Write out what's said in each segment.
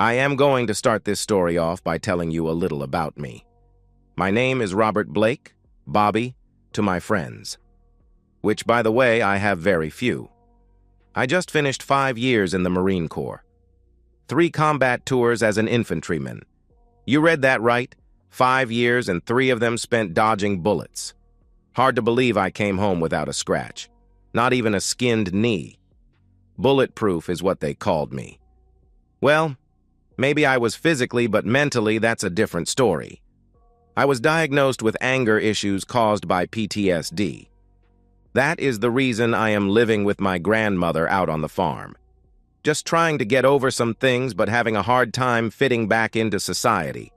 I am going to start this story off by telling you a little about me. My name is Robert Blake, Bobby, to my friends. Which, by the way, I have very few. I just finished 5 years in the Marine Corps. 3 combat tours as an infantryman. You read that right? 5 years and 3 of them spent dodging bullets. Hard to believe I came home without a scratch. Not even a skinned knee. Bulletproof is what they called me. Well, maybe I was physically, but mentally that's a different story. I was diagnosed with anger issues caused by PTSD. That is the reason I am living with my grandmother out on the farm. Just trying to get over some things, but having a hard time fitting back into society.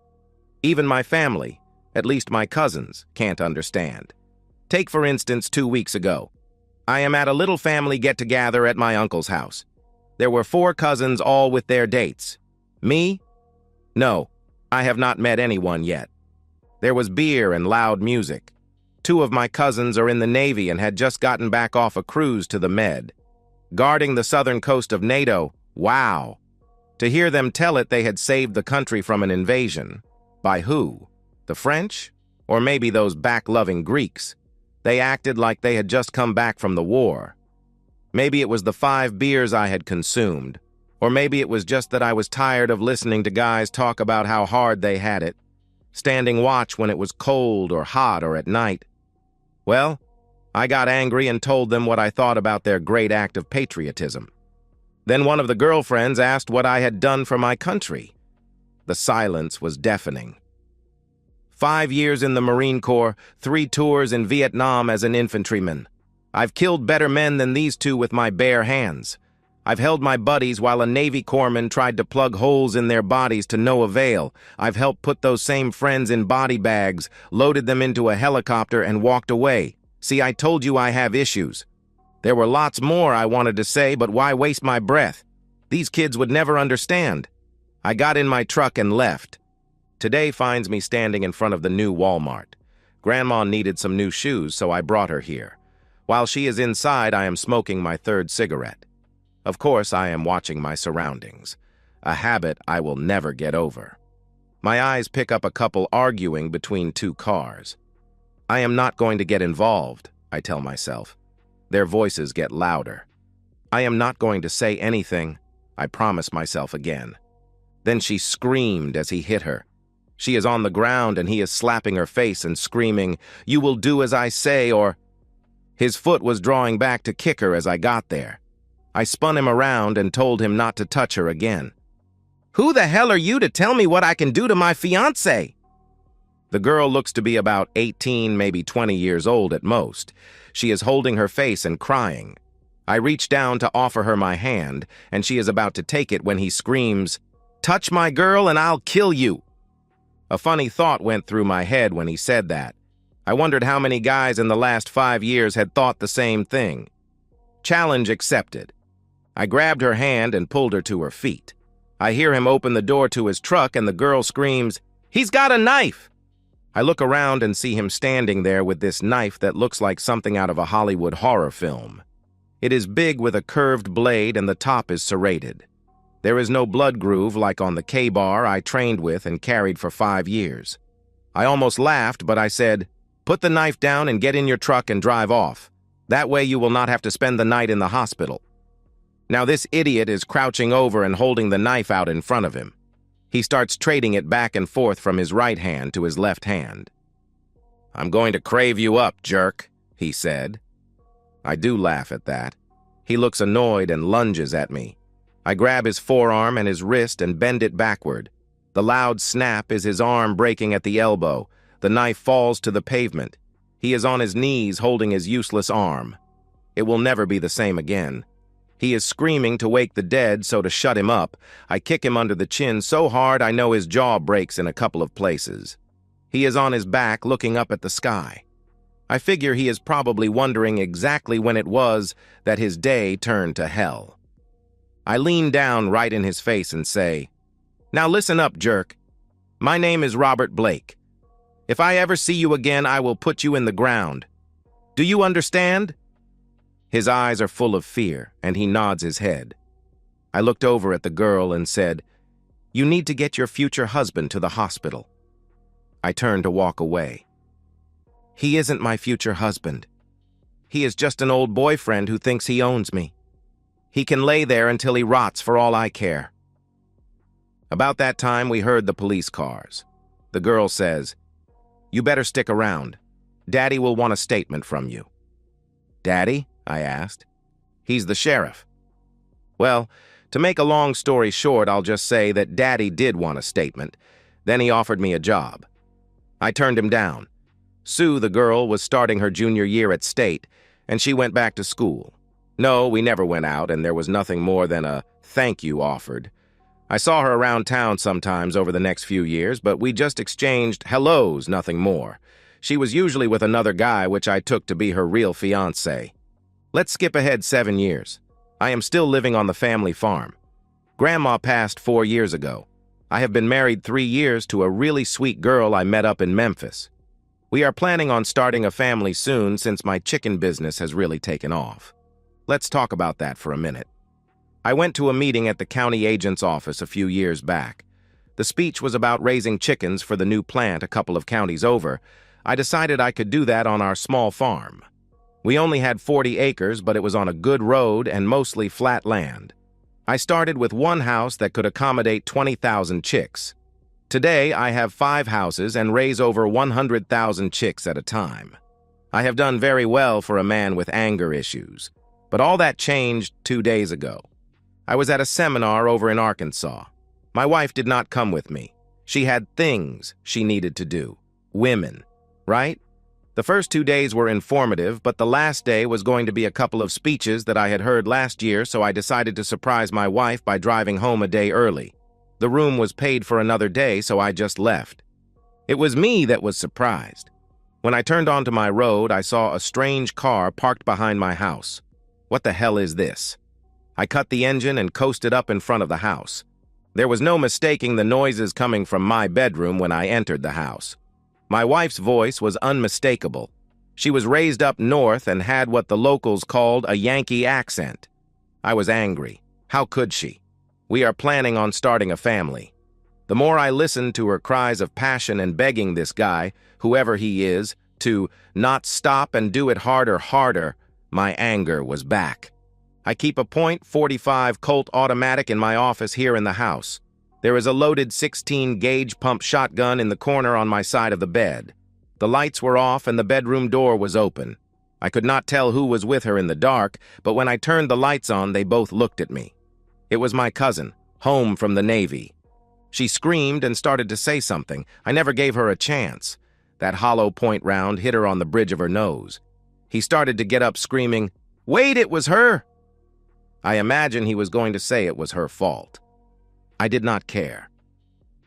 Even my family, at least my cousins, can't understand. Take, for instance, 2 weeks ago. I am at a little family get-together at my uncle's house. There were 4 cousins, all with their dates. Me? No, I have not met anyone yet. There was beer and loud music. 2 of my cousins are in the Navy and had just gotten back off a cruise to the Med. Guarding the southern coast of NATO, wow. To hear them tell it they had saved the country from an invasion. By who? The French? Or maybe those back-loving Greeks? They acted like they had just come back from the war. Maybe it was the 5 beers I had consumed. Or maybe it was just that I was tired of listening to guys talk about how hard they had it, standing watch when it was cold or hot or at night. Well, I got angry and told them what I thought about their great act of patriotism. Then one of the girlfriends asked what I had done for my country. The silence was deafening. 5 years in the Marine Corps, 3 tours in Vietnam as an infantryman. I've killed better men than these 2 with my bare hands. I've held my buddies while a Navy corpsman tried to plug holes in their bodies to no avail. I've helped put those same friends in body bags, loaded them into a helicopter, and walked away. See, I told you I have issues. There were lots more I wanted to say, but why waste my breath? These kids would never understand. I got in my truck and left. Today finds me standing in front of the new Walmart. Grandma needed some new shoes, so I brought her here. While she is inside, I am smoking my 3rd cigarette. Of course, I am watching my surroundings, a habit I will never get over. My eyes pick up a couple arguing between 2 cars. I am not going to get involved, I tell myself. Their voices get louder. I am not going to say anything, I promise myself again. Then she screamed as he hit her. She is on the ground and he is slapping her face and screaming, "You will do as I say," or... His foot was drawing back to kick her as I got there. I spun him around and told him not to touch her again. "Who the hell are you to tell me what I can do to my fiancé?" The girl looks to be about 18, maybe 20 years old at most. She is holding her face and crying. I reach down to offer her my hand, and she is about to take it when he screams, "Touch my girl and I'll kill you." A funny thought went through my head when he said that. I wondered how many guys in the last 5 years had thought the same thing. Challenge accepted. I grabbed her hand and pulled her to her feet. I hear him open the door to his truck and the girl screams, "He's got a knife!" I look around and see him standing there with this knife that looks like something out of a Hollywood horror film. It is big with a curved blade and the top is serrated. There is no blood groove like on the K-bar I trained with and carried for 5 years. I almost laughed, but I said, "Put the knife down and get in your truck and drive off. That way you will not have to spend the night in the hospital." Now this idiot is crouching over and holding the knife out in front of him. He starts trading it back and forth from his right hand to his left hand. "I'm going to crave you up, jerk," he said. I do laugh at that. He looks annoyed and lunges at me. I grab his forearm and his wrist and bend it backward. The loud snap is his arm breaking at the elbow. The knife falls to the pavement. He is on his knees holding his useless arm. It will never be the same again. He is screaming to wake the dead, so to shut him up, I kick him under the chin so hard I know his jaw breaks in a couple of places. He is on his back looking up at the sky. I figure he is probably wondering exactly when it was that his day turned to hell. I lean down right in his face and say, "Now listen up, jerk. My name is Robert Blake. If I ever see you again, I will put you in the ground. Do you understand?" His eyes are full of fear, and he nods his head. I looked over at the girl and said, You need to get your future husband to the hospital." I turned to walk away. "He isn't my future husband. He is just an old boyfriend who thinks he owns me. He can lay there until he rots for all I care." About that time, we heard the police cars. The girl says, "You better stick around. Daddy will want a statement from you." "Daddy?" I asked. "He's the sheriff." Well, to make a long story short, I'll just say that Daddy did want a statement. Then he offered me a job. I turned him down. Sue, the girl, was starting her junior year at State, and she went back to school. No, we never went out, and there was nothing more than a thank you offered. I saw her around town sometimes over the next few years, but we just exchanged hellos, nothing more. She was usually with another guy, which I took to be her real fiancé. Let's skip ahead 7 years. I am still living on the family farm. Grandma passed 4 years ago. I have been married 3 years to a really sweet girl I met up in Memphis. We are planning on starting a family soon since my chicken business has really taken off. Let's talk about that for a minute. I went to a meeting at the county agent's office a few years back. The speech was about raising chickens for the new plant a couple of counties over. I decided I could do that on our small farm. We only had 40 acres, but it was on a good road and mostly flat land. I started with one house that could accommodate 20,000 chicks. Today, I have 5 houses and raise over 100,000 chicks at a time. I have done very well for a man with anger issues, but all that changed 2 days ago. I was at a seminar over in Arkansas. My wife did not come with me. She had things she needed to do. Women, right? The first 2 days were informative, but the last day was going to be a couple of speeches that I had heard last year, so I decided to surprise my wife by driving home a day early. The room was paid for another day, so I just left. It was me that was surprised. When I turned onto my road, I saw a strange car parked behind my house. What the hell is this? I cut the engine and coasted up in front of the house. There was no mistaking the noises coming from my bedroom when I entered the house. My wife's voice was unmistakable. She was raised up north and had what the locals called a Yankee accent. I was angry. How could she? We are planning on starting a family. The more I listened to her cries of passion and begging this guy, whoever he is, to not stop and do it harder, my anger was back. I keep a .45 Colt automatic in my office here in the house. There is a loaded 16-gauge pump shotgun in the corner on my side of the bed. The lights were off and the bedroom door was open. I could not tell who was with her in the dark, but when I turned the lights on, they both looked at me. It was my cousin, home from the Navy. She screamed and started to say something. I never gave her a chance. That hollow point round hit her on the bridge of her nose. He started to get up screaming, "Wait, it was her!" I imagine he was going to say it was her fault. I did not care.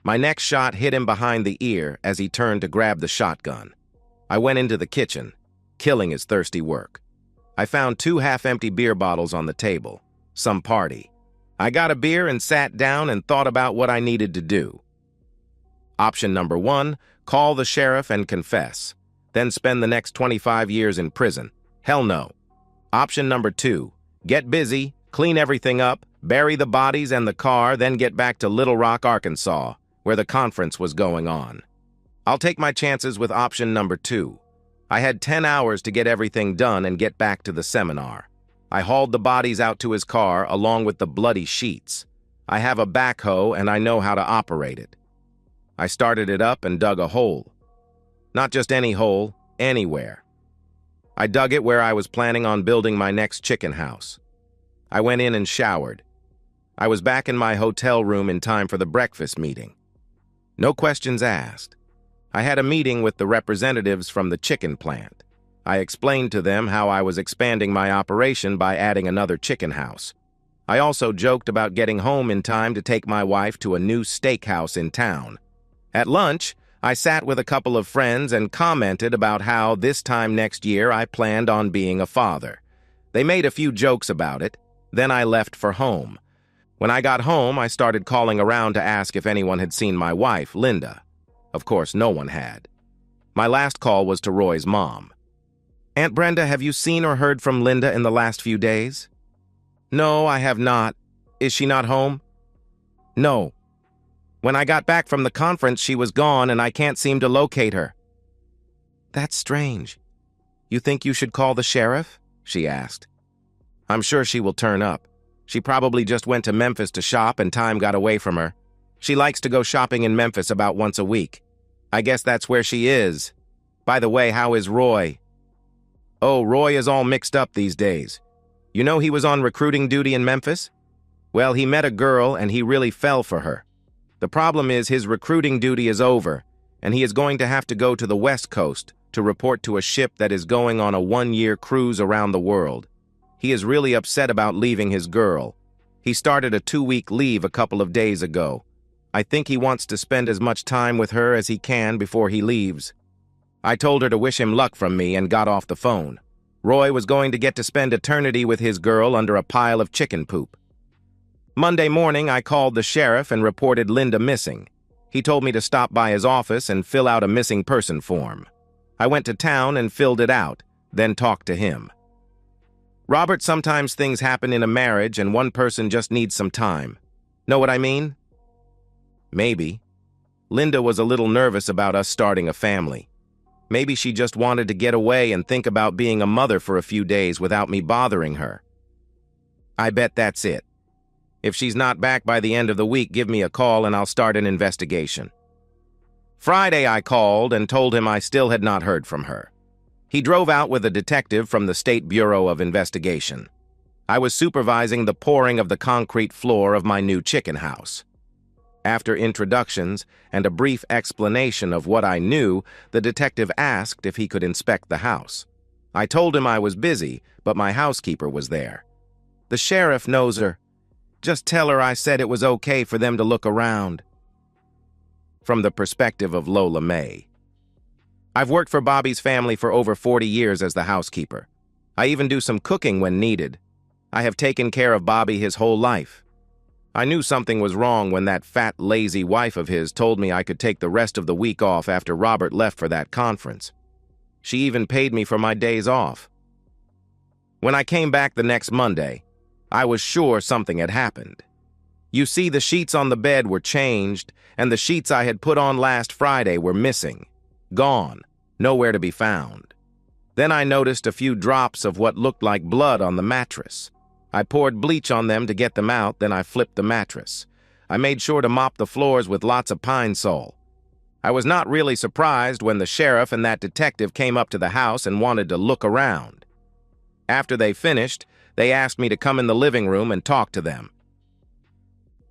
My next shot hit him behind the ear as he turned to grab the shotgun. I went into the kitchen. Killing is thirsty work. I found 2 half-empty beer bottles on the table. Some party. I got a beer and sat down and thought about what I needed to do. Option number 1, call the sheriff and confess. Then spend the next 25 years in prison. Hell no. Option number 2, get busy, clean everything up, bury the bodies and the car, then get back to Little Rock, Arkansas, where the conference was going on. I'll take my chances with option number 2. I had 10 hours to get everything done and get back to the seminar. I hauled the bodies out to his car along with the bloody sheets. I have a backhoe and I know how to operate it. I started it up and dug a hole. Not just any hole, anywhere. I dug it where I was planning on building my next chicken house. I went in and showered. I was back in my hotel room in time for the breakfast meeting. No questions asked. I had a meeting with the representatives from the chicken plant. I explained to them how I was expanding my operation by adding another chicken house. I also joked about getting home in time to take my wife to a new steakhouse in town. At lunch, I sat with a couple of friends and commented about how this time next year I planned on being a father. They made a few jokes about it. Then I left for home. When I got home, I started calling around to ask if anyone had seen my wife, Linda. Of course, no one had. My last call was to Roy's mom. "Aunt Brenda, have you seen or heard from Linda in the last few days?" "No, I have not. Is she not home?" "No." When I got back from the conference, she was gone and I can't seem to locate her." "That's strange. You think you should call the sheriff?" she asked. "I'm sure she will turn up. She probably just went to Memphis to shop and time got away from her. She likes to go shopping in Memphis about once a week. I guess that's where she is. By the way, how is Roy?" "Oh, Roy is all mixed up these days. You know he was on recruiting duty in Memphis? Well, he met a girl and he really fell for her. The problem is his recruiting duty is over, and he is going to have to go to the West Coast to report to a ship that is going on a 1-year cruise around the world. He is really upset about leaving his girl. He started a 2-week leave a couple of days ago. I think he wants to spend as much time with her as he can before he leaves." I told her to wish him luck from me and got off the phone. Roy was going to get to spend eternity with his girl under a pile of chicken poop. Monday morning, I called the sheriff and reported Linda missing. He told me to stop by his office and fill out a missing person form. I went to town and filled it out, then talked to him. "Robert, sometimes things happen in a marriage and one person just needs some time. Know what I mean?" "Maybe. Linda was a little nervous about us starting a family. Maybe she just wanted to get away and think about being a mother for a few days without me bothering her. I bet that's it. If she's not back by the end of the week, give me a call and I'll start an investigation." Friday, I called and told him I still had not heard from her. He drove out with a detective from the State Bureau of Investigation. I was supervising the pouring of the concrete floor of my new chicken house. After introductions and a brief explanation of what I knew, the detective asked if he could inspect the house. I told him I was busy, but my housekeeper was there. "The sheriff knows her. Just tell her I said it was okay for them to look around." From the perspective of Lola May. I've worked for Bobby's family for over 40 years as the housekeeper. I even do some cooking when needed. I have taken care of Bobby his whole life. I knew something was wrong when that fat, lazy wife of his told me I could take the rest of the week off after Robert left for that conference. She even paid me for my days off. When I came back the next Monday, I was sure something had happened. You see, the sheets on the bed were changed, and the sheets I had put on last Friday were missing. Gone. Nowhere to be found. Then I noticed a few drops of what looked like blood on the mattress. I poured bleach on them to get them out, then I flipped the mattress. I made sure to mop the floors with lots of Pine Sol. I was not really surprised when the sheriff and that detective came up to the house and wanted to look around. After they finished, they asked me to come in the living room and talk to them.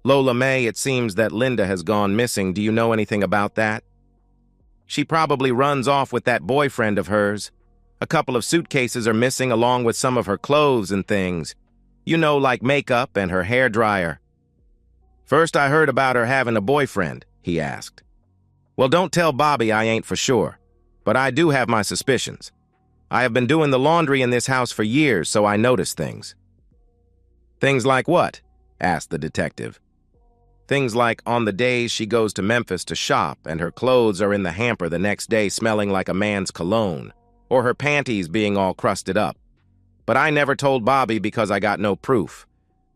"Lola May, it seems that Linda has gone missing. Do you know anything about that?" "She probably runs off with that boyfriend of hers. A couple of suitcases are missing along with some of her clothes and things. You know, like makeup and her hairdryer." "First I heard about her having a boyfriend," he asked. "Well, don't tell Bobby I ain't for sure, but I do have my suspicions. I have been doing the laundry in this house for years, so I notice things." "Things like what?" asked the detective. "Things like on the days she goes to Memphis to shop and her clothes are in the hamper the next day smelling like a man's cologne, or her panties being all crusted up. But I never told Bobby because I got no proof,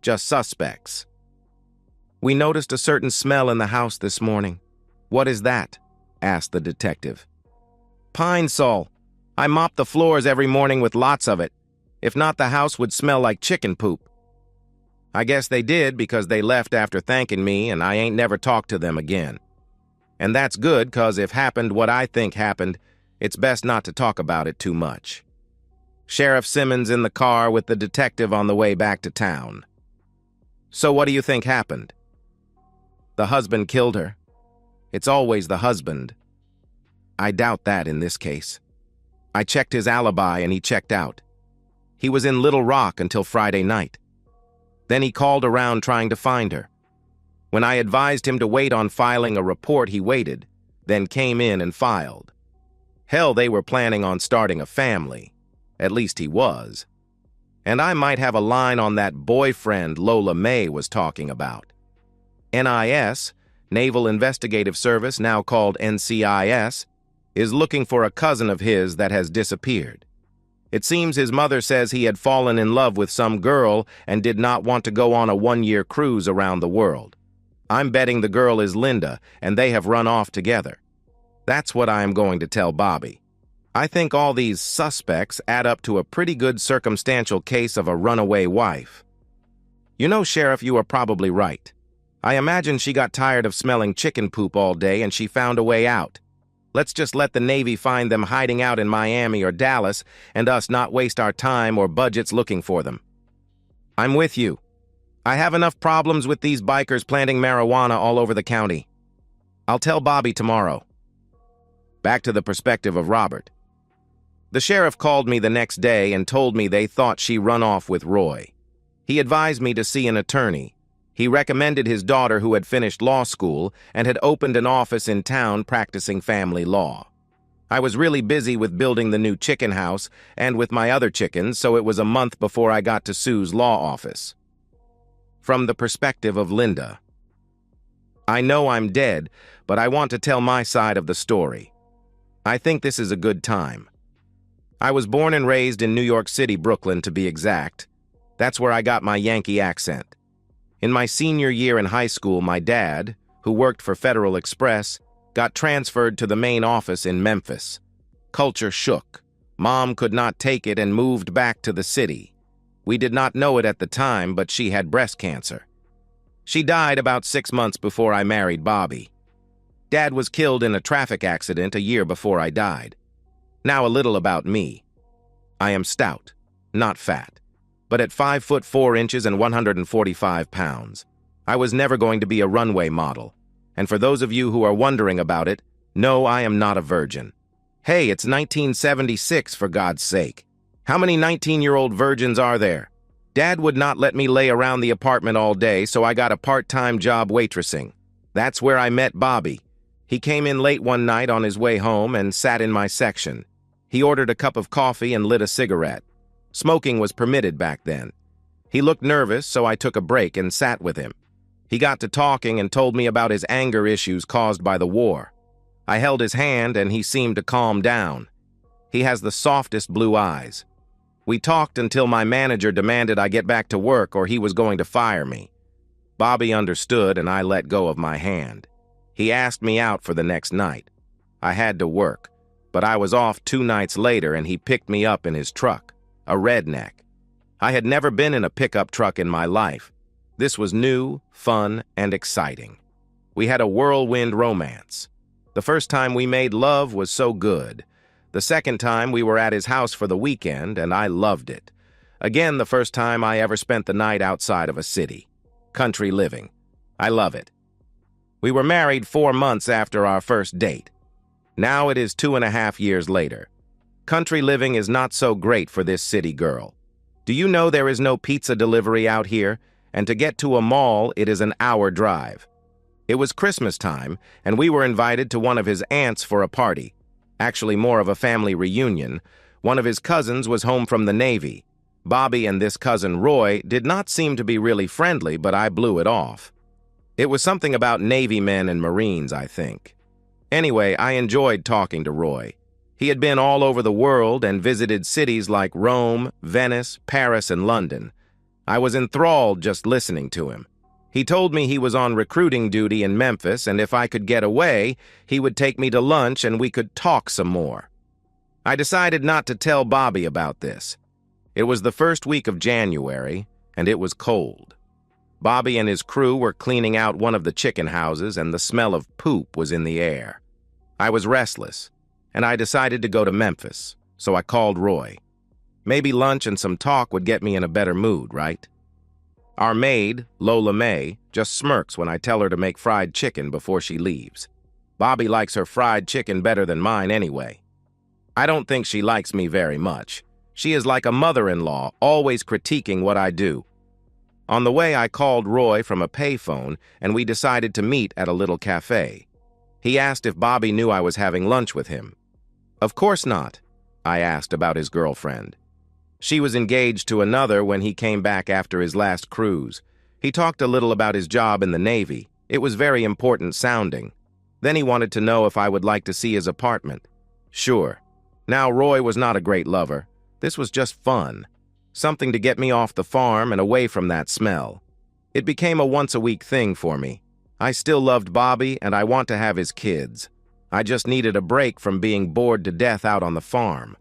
just suspects." "We noticed a certain smell in the house this morning. What is that?" asked the detective. "Pine Sol. I mop the floors every morning with lots of it. If not, the house would smell like chicken poop." I guess they did because they left after thanking me and I ain't never talked to them again. And that's good, 'cause if happened what I think happened, it's best not to talk about it too much. Sheriff Simmons in the car with the detective on the way back to town. "So what do you think happened?" "The husband killed her. It's always the husband." "I doubt that in this case. I checked his alibi and he checked out. He was in Little Rock until Friday night. Then he called around trying to find her. When I advised him to wait on filing a report, he waited, then came in and filed. Hell, they were planning on starting a family. At least he was. And I might have a line on that boyfriend Lola May was talking about. NIS, Naval Investigative Service, now called NCIS, is looking for a cousin of his that has disappeared. It seems his mother says he had fallen in love with some girl and did not want to go on a 1-year cruise around the world. I'm betting the girl is Linda, and they have run off together. That's what I am going to tell Bobby. I think all these suspects add up to a pretty good circumstantial case of a runaway wife. You know, Sheriff, you are probably right. I imagine she got tired of smelling chicken poop all day and she found a way out. Let's just let the Navy find them hiding out in Miami or Dallas and us not waste our time or budgets looking for them. I'm with you. I have enough problems with these bikers planting marijuana all over the county. I'll tell Bobby tomorrow. Back to the perspective of Robert. The sheriff called me the next day and told me they thought she run off with Roy. He advised me to see an attorney. He recommended his daughter, who had finished law school and had opened an office in town practicing family law. I was really busy with building the new chicken house and with my other chickens, so it was a month before I got to Sue's law office. From the perspective of Linda. I know I'm dead, but I want to tell my side of the story. I think this is a good time. I was born and raised in New York City, Brooklyn to be exact. That's where I got my Yankee accent. In my senior year in high school, my dad, who worked for Federal Express, got transferred to the main office in Memphis. Culture shook. Mom could not take it and moved back to the city. We did not know it at the time, but she had breast cancer. She died about 6 months before I married Bobby. Dad was killed in a traffic accident a year before I died. Now a little about me. I am stout, not fat, but at 5'4" and 145 pounds. I was never going to be a runway model. And for those of you who are wondering about it, no, I am not a virgin. Hey, it's 1976, for God's sake. How many 19-year-old virgins are there? Dad would not let me lay around the apartment all day, so I got a part-time job waitressing. That's where I met Bobby. He came in late one night on his way home and sat in my section. He ordered a cup of coffee and lit a cigarette. Smoking was permitted back then. He looked nervous, so I took a break and sat with him. He got to talking and told me about his anger issues caused by the war. I held his hand and he seemed to calm down. He has the softest blue eyes. We talked until my manager demanded I get back to work or he was going to fire me. Bobby understood and I let go of my hand. He asked me out for the next night. I had to work, but I was off 2 nights later and he picked me up in his truck, a redneck. I had never been in a pickup truck in my life. This was new, fun, and exciting. We had a whirlwind romance. The first time we made love was so good. The second time we were at his house for the weekend, and I loved it. Again, the first time I ever spent the night outside of a city. Country living. I love it. We were married 4 months after our first date. Now it is 2.5 years later. Country living is not so great for this city girl. Do you know there is no pizza delivery out here? And to get to a mall, it is an hour drive. It was Christmas time, and we were invited to one of his aunts for a party. Actually more of a family reunion. One of his cousins was home from the Navy. Bobby and this cousin Roy did not seem to be really friendly, but I blew it off. It was something about Navy men and Marines, I think. Anyway, I enjoyed talking to Roy. He had been all over the world and visited cities like Rome, Venice, Paris, and London. I was enthralled just listening to him. He told me he was on recruiting duty in Memphis, and if I could get away, he would take me to lunch and we could talk some more. I decided not to tell Bobby about this. It was the first week of January, and it was cold. Bobby and his crew were cleaning out one of the chicken houses, and the smell of poop was in the air. I was restless, and I decided to go to Memphis, so I called Roy. Maybe lunch and some talk would get me in a better mood, right? Our maid, Lola May, just smirks when I tell her to make fried chicken before she leaves. Bobby likes her fried chicken better than mine anyway. I don't think she likes me very much. She is like a mother-in-law, always critiquing what I do. On the way, I called Roy from a payphone, and we decided to meet at a little cafe. He asked if Bobby knew I was having lunch with him. Of course not, I asked about his girlfriend. She was engaged to another when he came back after his last cruise. He talked a little about his job in the Navy. It was very important sounding. Then he wanted to know if I would like to see his apartment. Sure. Now, Roy was not a great lover. This was just fun. Something to get me off the farm and away from that smell. It became a once-a-week thing for me. I still loved Bobby, and I want to have his kids. I just needed a break from being bored to death out on the farm.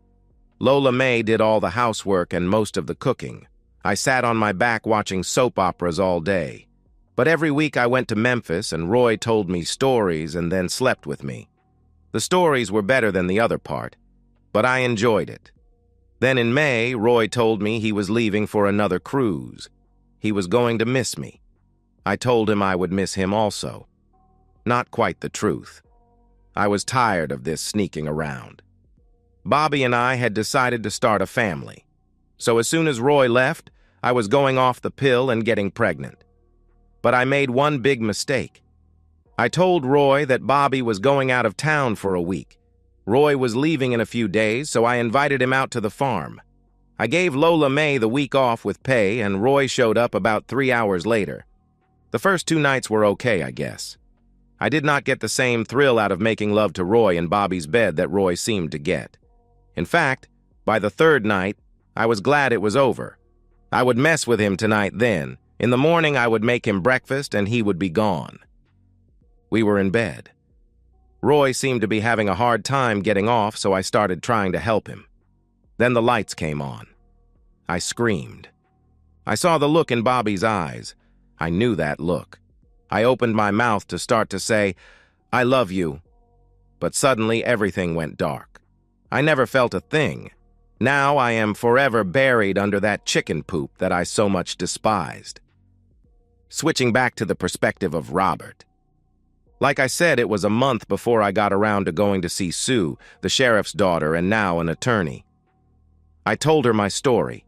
Lola May did all the housework and most of the cooking. I sat on my back watching soap operas all day. But every week I went to Memphis and Roy told me stories and then slept with me. The stories were better than the other part, but I enjoyed it. Then in May, Roy told me he was leaving for another cruise. He was going to miss me. I told him I would miss him also. Not quite the truth. I was tired of this sneaking around. Bobby and I had decided to start a family. So as soon as Roy left, I was going off the pill and getting pregnant. But I made one big mistake. I told Roy that Bobby was going out of town for a week. Roy was leaving in a few days, so I invited him out to the farm. I gave Lola May the week off with pay, and Roy showed up about 3 hours later. The first 2 nights were okay, I guess. I did not get the same thrill out of making love to Roy in Bobby's bed that Roy seemed to get. In fact, by the 3rd night, I was glad it was over. I would mess with him tonight then. In the morning, I would make him breakfast and he would be gone. We were in bed. Roy seemed to be having a hard time getting off, so I started trying to help him. Then the lights came on. I screamed. I saw the look in Bobby's eyes. I knew that look. I opened my mouth to start to say, "I love you." But suddenly everything went dark. I never felt a thing. Now I am forever buried under that chicken poop that I so much despised. Switching back to the perspective of Robert. Like I said, it was a month before I got around to going to see Sue, the sheriff's daughter and now an attorney. I told her my story.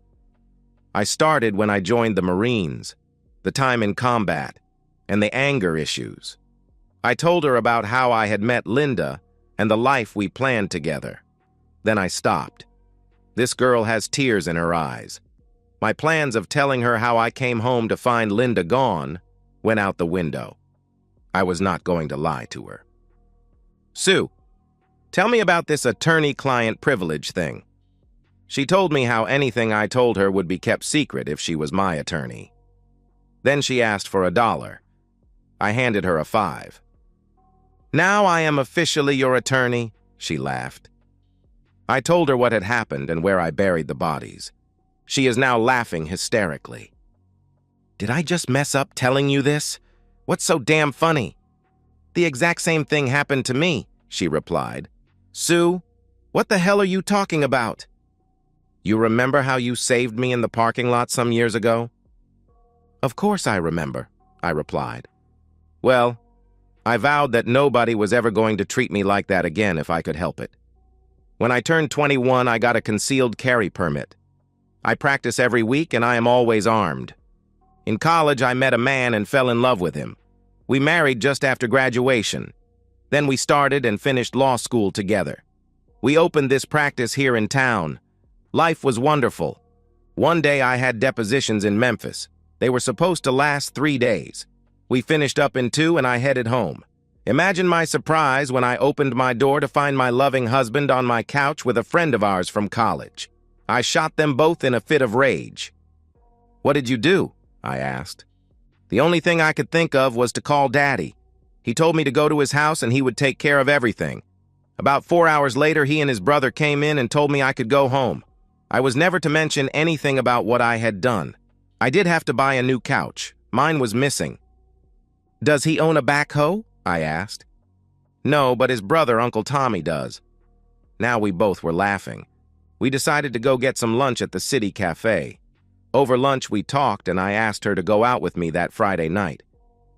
I started when I joined the Marines, the time in combat, and the anger issues. I told her about how I had met Linda and the life we planned together. Then I stopped. This girl has tears in her eyes. My plans of telling her how I came home to find Linda gone went out the window. I was not going to lie to her. "Sue, tell me about this attorney-client privilege thing." She told me how anything I told her would be kept secret if she was my attorney. Then she asked for $1. I handed her a 5. "Now I am officially your attorney," she laughed. I told her what had happened and where I buried the bodies. She is now laughing hysterically. "Did I just mess up telling you this? What's so damn funny?" "The exact same thing happened to me," she replied. "Sue, what the hell are you talking about?" "You remember how you saved me in the parking lot some years ago?" "Of course I remember," I replied. "Well, I vowed that nobody was ever going to treat me like that again if I could help it. When I turned 21, I got a concealed carry permit. I practice every week and I am always armed. In college, I met a man and fell in love with him. We married just after graduation. Then we started and finished law school together. We opened this practice here in town. Life was wonderful. One day I had depositions in Memphis. They were supposed to last 3 days. We finished up in 2 and I headed home. Imagine my surprise when I opened my door to find my loving husband on my couch with a friend of ours from college. I shot them both in a fit of rage. "What did you do?" I asked. "The only thing I could think of was to call Daddy. He told me to go to his house and he would take care of everything. About 4 hours later, he and his brother came in and told me I could go home. I was never to mention anything about what I had done. I did have to buy a new couch. Mine was missing." "Does he own a backhoe?" I asked. "No, but his brother, Uncle Tommy, does." Now we both were laughing. We decided to go get some lunch at the city cafe. Over lunch, we talked, and I asked her to go out with me that Friday night.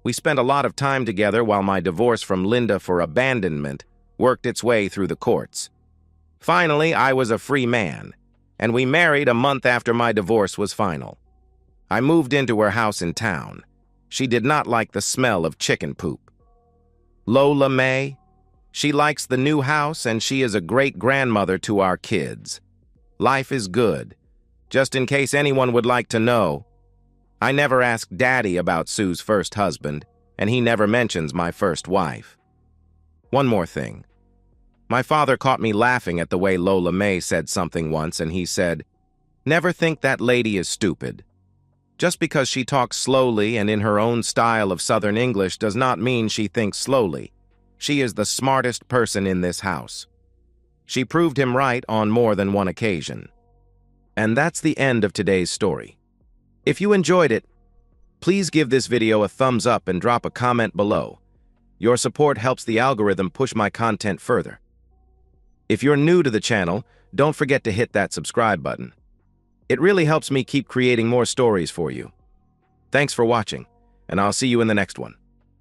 We spent a lot of time together while my divorce from Linda for abandonment worked its way through the courts. Finally, I was a free man, and we married a month after my divorce was final. I moved into her house in town. She did not like the smell of chicken poop. Lola May, she likes the new house and she is a great-grandmother to our kids. Life is good. Just in case anyone would like to know, I never asked Daddy about Sue's first husband, and he never mentions my first wife. One more thing. My father caught me laughing at the way Lola May said something once, and he said, "Never think that lady is stupid." Just because she talks slowly and in her own style of Southern English does not mean she thinks slowly. She is the smartest person in this house. She proved him right on more than one occasion. And that's the end of today's story. If you enjoyed it, please give this video a thumbs up and drop a comment below. Your support helps the algorithm push my content further. If you're new to the channel, don't forget to hit that subscribe button. It really helps me keep creating more stories for you. Thanks for watching, and I'll see you in the next one.